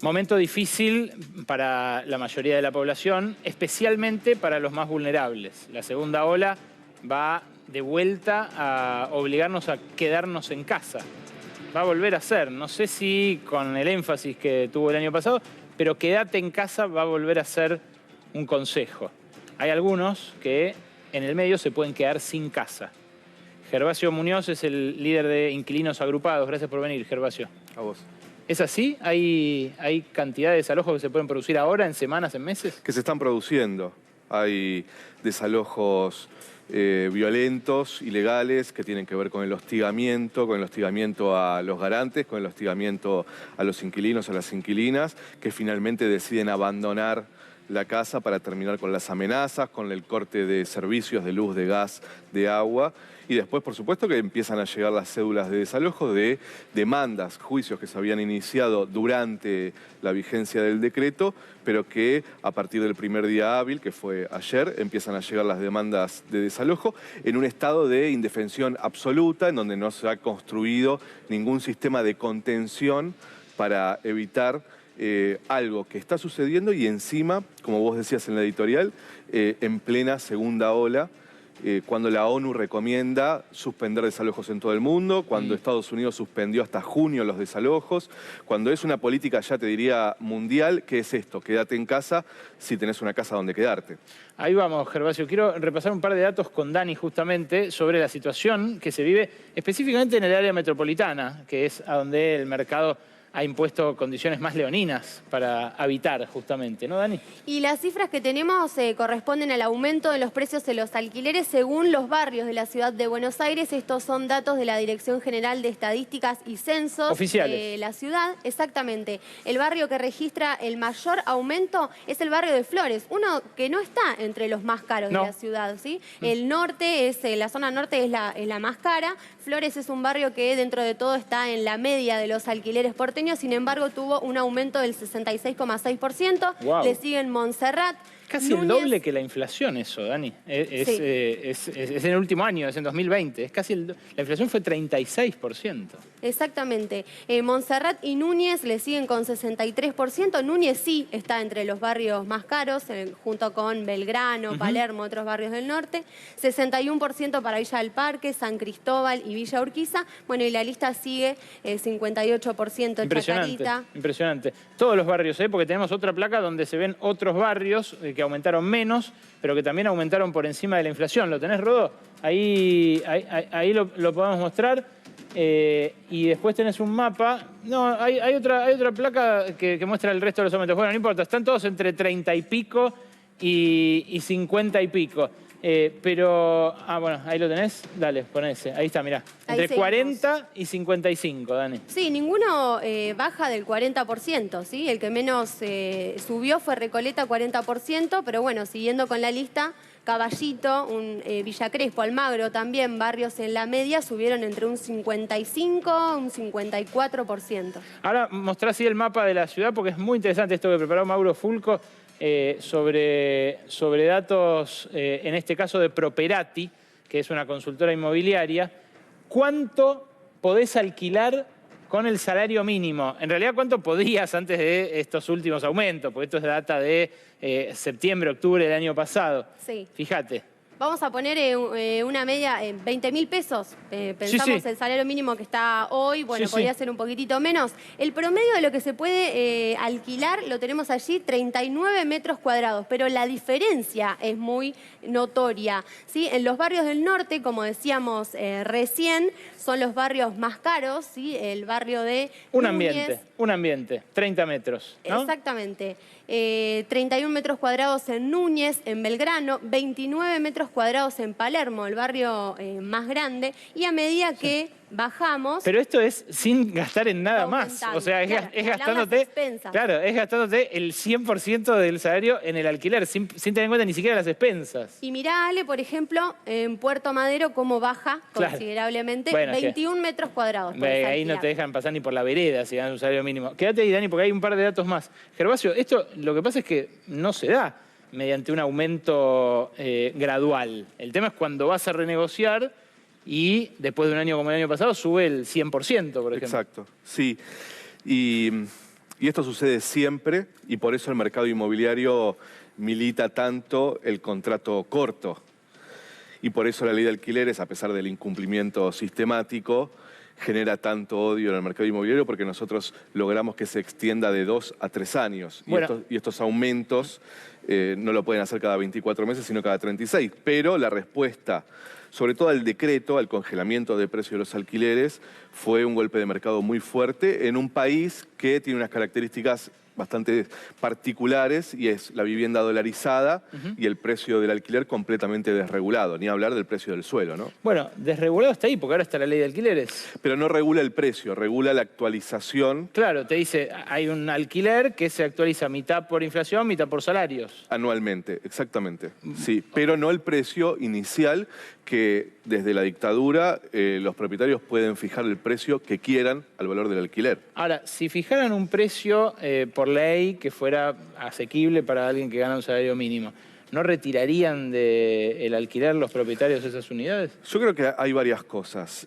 Momento difícil para la mayoría de la población, especialmente para los más vulnerables. La segunda ola va de vuelta a obligarnos a quedarnos en casa. Va a volver a ser, no sé si con el énfasis que tuvo el año pasado, pero quédate en casa va a volver a ser un consejo. Hay algunos que en el medio se pueden quedar sin casa. Gervasio Muñoz es el líder de Inquilinos Agrupados. Gracias por venir, Gervasio. A vos. ¿Es así? ¿Hay cantidad de desalojos que se pueden producir ahora, en semanas, en meses? Que se están produciendo. Hay desalojos violentos, ilegales, que tienen que ver con el hostigamiento a los garantes, con el hostigamiento a los inquilinos, a las inquilinas, que finalmente deciden abandonar la casa para terminar con las amenazas, con el corte de servicios de luz, de gas, de agua. Y después, por supuesto, que empiezan a llegar las cédulas de desalojo de demandas, juicios que se habían iniciado durante la vigencia del decreto, pero que a partir del primer día hábil, que fue ayer, empiezan a llegar las demandas de desalojo en un estado de indefensión absoluta, en donde no se ha construido ningún sistema de contención para evitar algo que está sucediendo y encima, como vos decías en la editorial, en plena segunda ola, cuando la ONU recomienda suspender desalojos en todo el mundo, cuando Estados Unidos suspendió hasta junio los desalojos, cuando es una política, ya te diría, mundial, ¿qué es esto? Quédate en casa si tenés una casa donde quedarte. Ahí vamos, Gervasio. Quiero repasar un par de datos con Dani justamente sobre la situación que se vive específicamente en el área metropolitana, que es a donde el mercado ha impuesto condiciones más leoninas para habitar justamente, ¿no, Dani? Y las cifras que tenemos corresponden al aumento de los precios de los alquileres según los barrios de la ciudad de Buenos Aires. Estos son datos de la Dirección General de Estadísticas y Censos oficiales de la ciudad. Exactamente. El barrio que registra el mayor aumento es el barrio de Flores, uno que no está entre los más caros de la ciudad, ¿sí? El norte, la zona norte es la más cara. Flores es un barrio que dentro de todo está en la media de los alquileres porteños. Sin embargo, tuvo un aumento del 66,6%. Wow. Le siguen Montserrat. Casi Núñez. el doble que la inflación eso, Dani. Es en el último año, es en 2020. Es casi la inflación fue 36%. Exactamente. Montserrat y Núñez le siguen con 63%. Núñez sí está entre los barrios más caros, junto con Belgrano, Palermo, otros barrios del norte. 61% para Villa del Parque, San Cristóbal y Villa Urquiza. Bueno, y la lista sigue 58% en Chacarita. Impresionante. Todos los barrios, porque tenemos otra placa donde se ven otros barrios que aumentaron menos, pero que también aumentaron por encima de la inflación. ¿Lo tenés, Rodó? Ahí lo podemos mostrar. Y después tenés un mapa. No, hay otra placa que muestra el resto de los aumentos. Bueno, no importa, están todos entre 30 y pico y 50 y pico. Pero, bueno, ahí lo tenés. Dale, pon ese. Ahí está, mirá. Entre 40 y 55, Dani. Sí, ninguno baja del 40%, ¿sí? El que menos subió fue Recoleta, 40%, pero bueno, siguiendo con la lista, Caballito, Villa Crespo, Almagro también, barrios en la media, subieron entre un 55 un 54%. Ahora mostrá así el mapa de la ciudad porque es muy interesante esto que preparó Mauro Fulco sobre datos, en este caso de Properati, que es una consultora inmobiliaria. ¿Cuánto podés alquilar con el salario mínimo? En realidad, ¿cuánto podías antes de estos últimos aumentos? Porque esto es data de septiembre, octubre del año pasado. Sí. Fíjate. Vamos a poner una media en 20.000 pesos. Pensamos el salario mínimo que está hoy, bueno, podría ser un poquitito menos. El promedio de lo que se puede alquilar lo tenemos allí, 39 metros cuadrados, pero la diferencia es muy notoria, ¿sí? En los barrios del norte, como decíamos recién, son los barrios más caros, ¿sí? El barrio de Núñez. Un ambiente, 30 metros, ¿no? Exactamente. 31 metros cuadrados en Núñez, en Belgrano, 29 metros cuadrados en Palermo, el barrio más grande, y a medida que bajamos... Pero esto es sin gastar en nada más. O sea, es gastándote... Claro, es gastándote el 100% del salario en el alquiler, sin tener en cuenta ni siquiera las expensas. Y mirá, Ale, por ejemplo, en Puerto Madero, cómo baja considerablemente, 21 metros cuadrados. Ahí no te dejan pasar ni por la vereda si ganas un salario mínimo. Quédate ahí, Dani, porque hay un par de datos más. Gervasio, esto lo que pasa es que no se da mediante un aumento gradual. El tema es cuando vas a renegociar y después de un año como el año pasado sube el 100%, por ejemplo. Exacto, sí. Y Y esto sucede siempre y por eso el mercado inmobiliario milita tanto el contrato corto. Y por eso la ley de alquileres, a pesar del incumplimiento sistemático, genera tanto odio en el mercado inmobiliario porque nosotros logramos que se extienda de 2 a 3 años. Bueno. Y estos aumentos no lo pueden hacer cada 24 meses, sino cada 36. Pero la respuesta, sobre todo al decreto, al congelamiento de precios de los alquileres, fue un golpe de mercado muy fuerte en un país que tiene unas características bastante particulares y es la vivienda dolarizada y el precio del alquiler completamente desregulado, ni hablar del precio del suelo, ¿no? Bueno, desregulado está ahí porque ahora está la ley de alquileres. Pero no regula el precio, regula la actualización. Claro, te dice, hay un alquiler que se actualiza mitad por inflación, mitad por salarios. Anualmente, exactamente. Sí, pero no el precio inicial que desde la dictadura los propietarios pueden fijar el precio que quieran al valor del alquiler. Ahora, si fijaran un precio por ley que fuera asequible para alguien que gana un salario mínimo, ¿no retirarían del alquiler los propietarios esas unidades? Yo creo que hay varias cosas.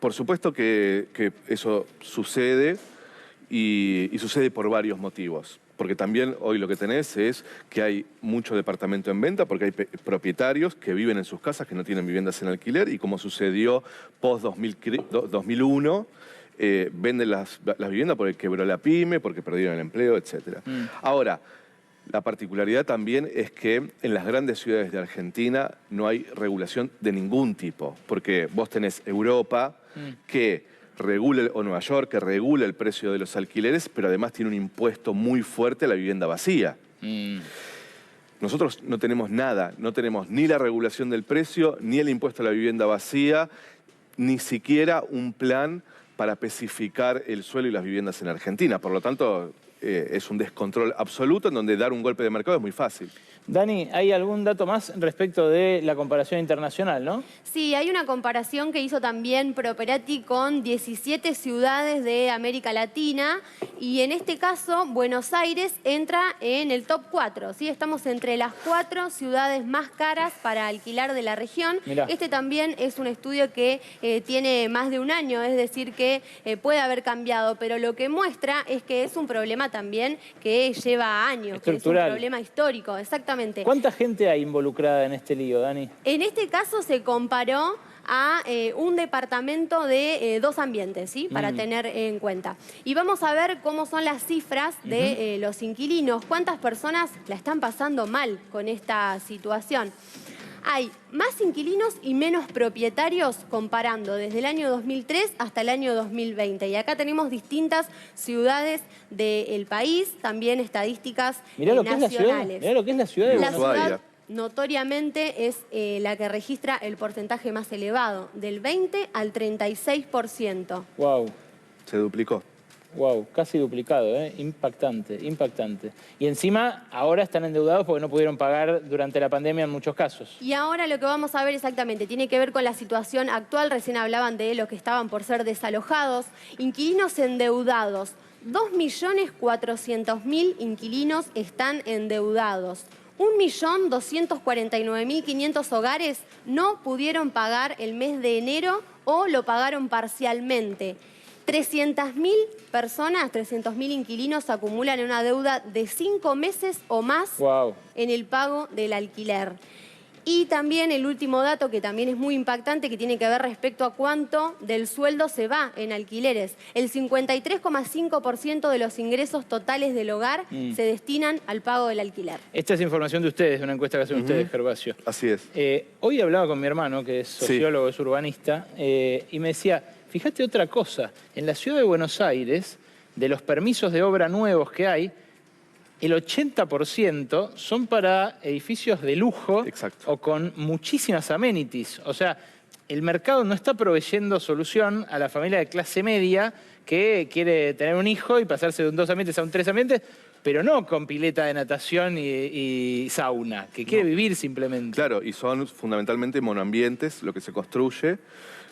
Por supuesto que eso sucede y sucede por varios motivos. Porque también hoy lo que tenés es que hay mucho departamento en venta porque hay propietarios que viven en sus casas que no tienen viviendas en alquiler y como sucedió post-2001, venden las viviendas porque quebró la pyme, porque perdieron el empleo, etc. Ahora, la particularidad también es que en las grandes ciudades de Argentina no hay regulación de ningún tipo, porque vos tenés Europa que regula, o Nueva York, que regula el precio de los alquileres, pero además tiene un impuesto muy fuerte a la vivienda vacía. Nosotros no tenemos nada, no tenemos ni la regulación del precio, ni el impuesto a la vivienda vacía, ni siquiera un plan para especificar el suelo y las viviendas en Argentina. Por lo tanto, es un descontrol absoluto en donde dar un golpe de mercado es muy fácil. Dani, ¿hay algún dato más respecto de la comparación internacional, no? Sí, hay una comparación que hizo también Properati con 17 ciudades de América Latina y en este caso Buenos Aires entra en el top 4, ¿sí? Estamos entre las 4 ciudades más caras para alquilar de la región. Mirá. Este también es un estudio que tiene más de un año, es decir que puede haber cambiado, pero lo que muestra es que es un problema también que lleva años, que es un problema histórico, exactamente. ¿Cuánta gente hay involucrada en este lío, Dani? En este caso se comparó a un departamento de 2 ambientes, ¿sí? Para tener en cuenta. Y vamos a ver cómo son las cifras de los inquilinos, cuántas personas la están pasando mal con esta situación. Hay más inquilinos y menos propietarios comparando desde el año 2003 hasta el año 2020. Y acá tenemos distintas ciudades del país, también estadísticas nacionales. Mirá lo que es la ciudad de Buenos Aires. La ciudad notoriamente es la que registra el porcentaje más elevado, del 20 al 36%. Wow. Se duplicó. Wow, casi duplicado, ¿eh? Impactante, impactante. Y encima ahora están endeudados porque no pudieron pagar durante la pandemia en muchos casos. Y ahora lo que vamos a ver exactamente tiene que ver con la situación actual. Recién hablaban de los que estaban por ser desalojados. Inquilinos endeudados. 2.400.000 inquilinos están endeudados. 1.249.500 hogares no pudieron pagar el mes de enero o lo pagaron parcialmente. 300.000 personas, 300.000 inquilinos acumulan una deuda de 5 meses o más en el pago del alquiler. Y también el último dato que también es muy impactante que tiene que ver respecto a cuánto del sueldo se va en alquileres. El 53,5% de los ingresos totales del hogar se destinan al pago del alquiler. Esta es información de ustedes, de una encuesta que hacen ustedes, Gervasio. Así es. Hoy hablaba con mi hermano, que es sociólogo, es urbanista, y me decía, fíjate otra cosa, en la ciudad de Buenos Aires, de los permisos de obra nuevos que hay, el 80% son para edificios de lujo o con muchísimas amenities. O sea, el mercado no está proveyendo solución a la familia de clase media que quiere tener un hijo y pasarse de un 2 ambientes a un 3 ambientes, pero no con pileta de natación y sauna, que quiere vivir simplemente. Claro, y son fundamentalmente monoambientes lo que se construye.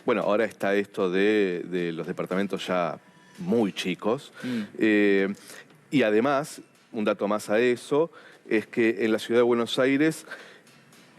Bueno, ahora está esto de los departamentos ya muy chicos. Y además, un dato más a eso, es que en la ciudad de Buenos Aires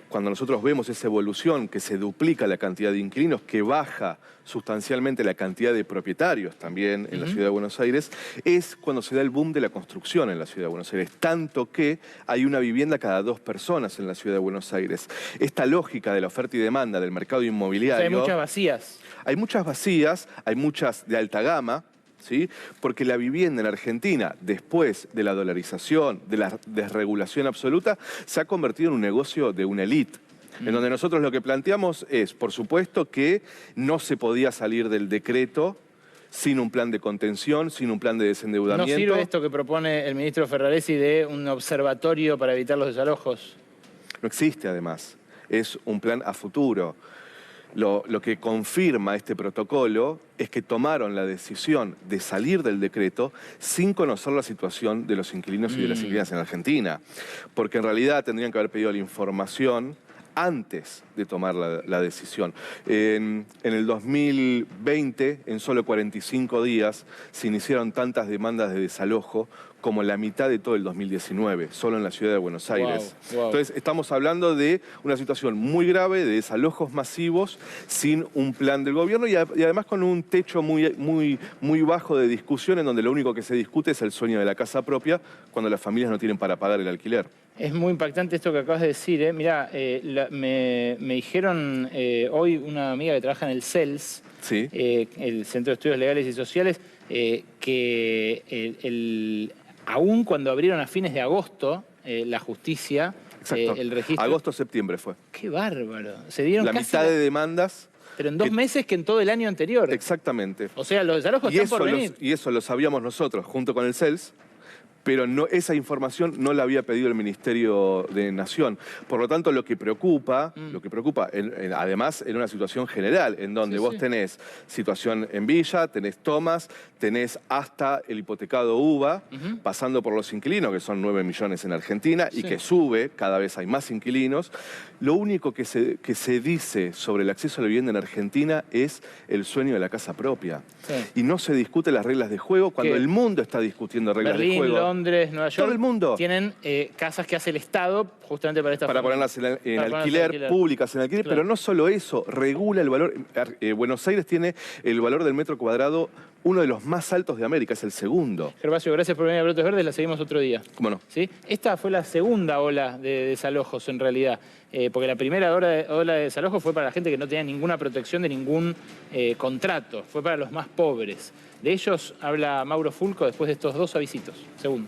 cuando nosotros vemos esa evolución, que se duplica la cantidad de inquilinos, que baja sustancialmente la cantidad de propietarios también en la Ciudad de Buenos Aires, es cuando se da el boom de la construcción en la Ciudad de Buenos Aires. Tanto que hay una vivienda cada 2 personas en la Ciudad de Buenos Aires. Esta lógica de la oferta y demanda del mercado inmobiliario... O sea, hay muchas vacías. Hay muchas vacías, hay muchas de alta gama, ¿sí? Porque la vivienda en Argentina, después de la dolarización, de la desregulación absoluta, se ha convertido en un negocio de una élite. En donde nosotros lo que planteamos es, por supuesto, que no se podía salir del decreto sin un plan de contención, sin un plan de desendeudamiento. ¿No sirve esto que propone el ministro Ferraresi de un observatorio para evitar los desalojos? No existe, además. Es un plan a futuro. Lo que confirma este protocolo es que tomaron la decisión de salir del decreto sin conocer la situación de los inquilinos y de las inquilinas en Argentina. Porque en realidad tendrían que haber pedido la información antes de tomar la decisión. En el 2020, en solo 45 días, se iniciaron tantas demandas de desalojo como la mitad de todo el 2019, solo en la Ciudad de Buenos Aires. Wow. Entonces, estamos hablando de una situación muy grave, de desalojos masivos, sin un plan del gobierno y además con un techo muy bajo de discusión, en donde lo único que se discute es el sueño de la casa propia, cuando las familias no tienen para pagar el alquiler. Es muy impactante esto que acabas de decir. Mirá, me dijeron hoy una amiga que trabaja en el CELS, ¿Sí? El Centro de Estudios Legales y Sociales, que aún cuando abrieron a fines de agosto la justicia, el registro... Agosto-septiembre fue. ¡Qué bárbaro! Se dieron la casi mitad de demandas... Pero en 2 meses que en todo el año anterior. Exactamente. O sea, los desalojos están por venir. Y eso lo sabíamos nosotros, junto con el CELS, pero no, esa información no la había pedido el Ministerio de Nación. Por lo tanto, lo que preocupa, además en una situación general, en donde vos tenés situación en Villa, tenés Tomás, tenés hasta el hipotecado UBA, pasando por los inquilinos, que son 9 millones en Argentina, y que sube, cada vez hay más inquilinos. Lo único que se dice sobre el acceso a la vivienda en Argentina es el sueño de la casa propia. Y no se discute las reglas de juego cuando el mundo está discutiendo reglas de juego. Londres, Nueva York, todo el mundo tienen casas que hace el Estado justamente para esta para ponerlas en alquiler, públicas en alquiler, pero no solo eso, regula el valor. Buenos Aires tiene el valor del metro cuadrado uno de los más altos de América, es el segundo. Gervasio, gracias por venir a Brotes Verdes, la seguimos otro día. ¿Cómo no? ¿Sí? Esta fue la segunda ola de desalojos en realidad, porque la primera ola de desalojos fue para la gente que no tenía ninguna protección de ningún contrato, fue para los más pobres. De ellos habla Mauro Fulco después de estos 2 avisitos. Segundo.